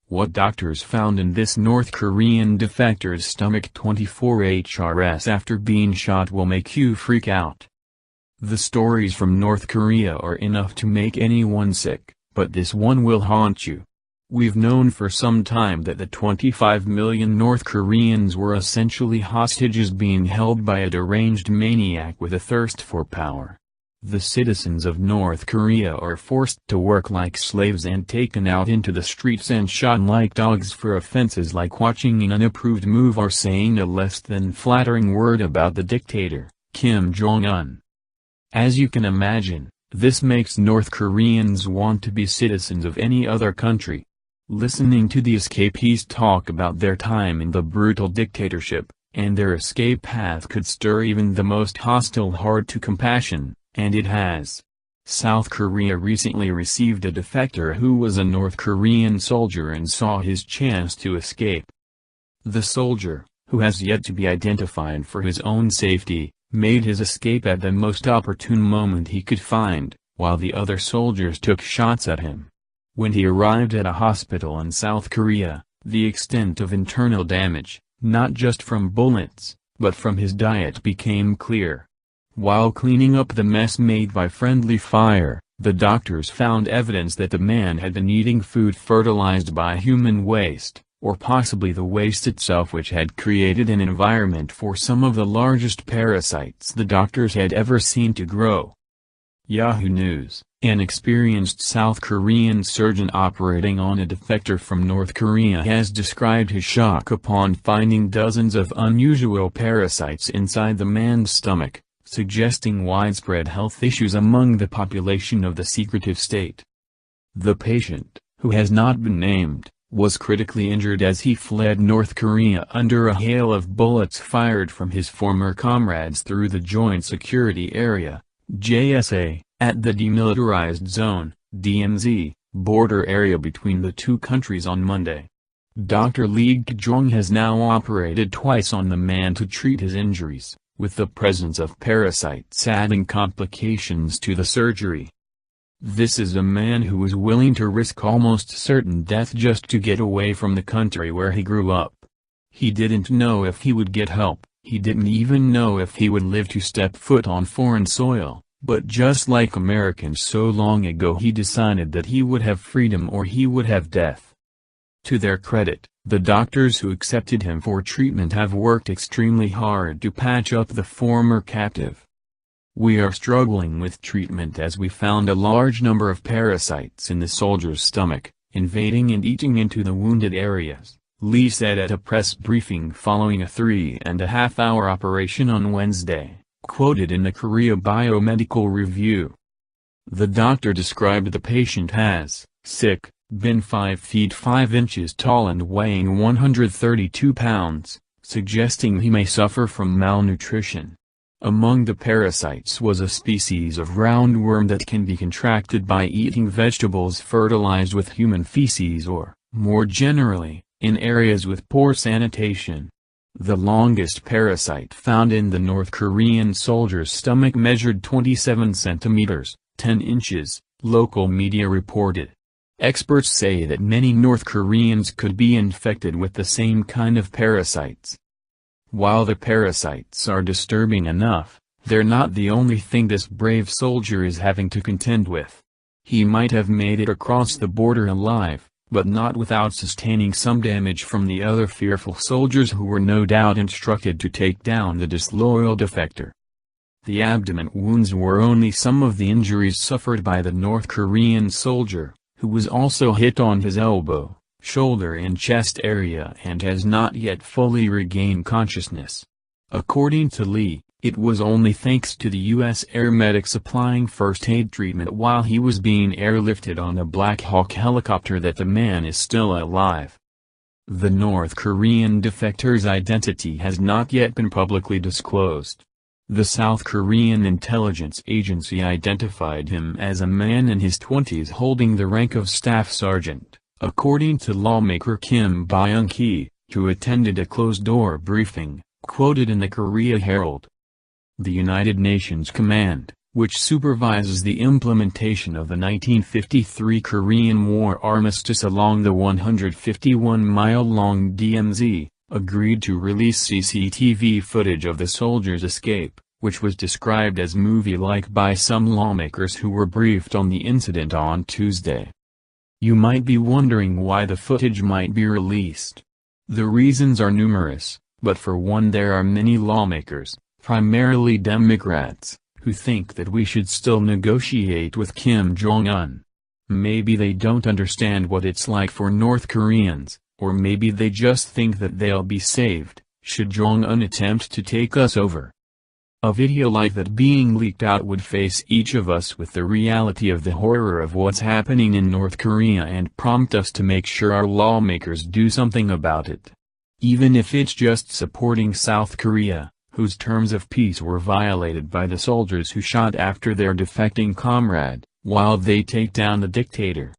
What doctors found in this North Korean defector's stomach 24 HRS after being shot will make you freak out. The stories from North Korea are enough to make anyone sick, but this one will haunt you. We've known for some time that the 25 million North Koreans were essentially hostages being held by a deranged maniac with a thirst for power. The citizens of North Korea are forced to work like slaves and taken out into the streets and shot like dogs for offenses like watching an unapproved move or saying a less than flattering word about the dictator, Kim Jong-un. As you can imagine, this makes North Koreans want to be citizens of any other country. Listening to the escapees talk about their time in the brutal dictatorship, and their escape path could stir even the most hostile heart to compassion, and it has. South Korea recently received a defector who was a North Korean soldier and saw his chance to escape. The soldier, who has yet to be identified for his own safety, made his escape at the most opportune moment he could find, while the other soldiers took shots at him. When he arrived at a hospital in South Korea, the extent of internal damage, not just from bullets, but from his diet became clear. While cleaning up the mess made by friendly fire, the doctors found evidence that the man had been eating food fertilized by human waste, or possibly the waste itself, which had created an environment for some of the largest parasites the doctors had ever seen to grow. Yahoo News, an experienced South Korean surgeon operating on a defector from North Korea, has described his shock upon finding dozens of unusual parasites inside the man's stomach, suggesting widespread health issues among the population of the secretive state. The patient, who has not been named, was critically injured as he fled North Korea under a hail of bullets fired from his former comrades through the Joint Security Area, JSA, at the Demilitarized Zone, DMZ, border area between the two countries on Monday. Dr. Lee Jong has now operated twice on the man to treat his injuries, with the presence of parasites adding complications to the surgery. This is a man who was willing to risk almost certain death just to get away from the country where he grew up. He didn't know if he would get help, he didn't even know if he would live to step foot on foreign soil, but just like Americans so long ago, he decided that he would have freedom or he would have death. To their credit, the doctors who accepted him for treatment have worked extremely hard to patch up the former captive. "We are struggling with treatment as we found a large number of parasites in the soldier's stomach, invading and eating into the wounded areas," Lee said at a press briefing following a 3.5-hour operation on Wednesday, quoted in the Korea Biomedical Review. The doctor described the patient as sick, been 5 feet 5 inches tall and weighing 132 pounds, suggesting he may suffer from malnutrition. Among the parasites was a species of roundworm that can be contracted by eating vegetables fertilized with human feces or, more generally, in areas with poor sanitation. The longest parasite found in the North Korean soldier's stomach measured 27 centimeters, 10 inches, local media reported. Experts say that many North Koreans could be infected with the same kind of parasites. While the parasites are disturbing enough, they're not the only thing this brave soldier is having to contend with. He might have made it across the border alive, but not without sustaining some damage from the other fearful soldiers who were no doubt instructed to take down the disloyal defector. The abdomen wounds were only some of the injuries suffered by the North Korean soldier, who was also hit on his elbow, shoulder and chest area and has not yet fully regained consciousness. According to Lee, it was only thanks to the U.S. air medics supplying first-aid treatment while he was being airlifted on a Black Hawk helicopter that the man is still alive. The North Korean defector's identity has not yet been publicly disclosed. The South Korean intelligence agency identified him as a man in his 20s holding the rank of staff sergeant, according to lawmaker Kim Byung-hee, who attended a closed-door briefing, quoted in the Korea Herald. The United Nations Command, which supervises the implementation of the 1953 Korean War armistice along the 151-mile-long DMZ, agreed to release CCTV footage of the soldiers' escape, which was described as movie-like by some lawmakers who were briefed on the incident on Tuesday. You might be wondering why the footage might be released. The reasons are numerous, but for one, there are many lawmakers, primarily Democrats, who think that we should still negotiate with Kim Jong-un. Maybe they don't understand what it's like for North Koreans, or maybe they just think that they'll be saved, should Jong-un attempt to take us over. A video like that being leaked out would face each of us with the reality of the horror of what's happening in North Korea and prompt us to make sure our lawmakers do something about it. Even if it's just supporting South Korea, whose terms of peace were violated by the soldiers who shot after their defecting comrade, while they take down the dictator.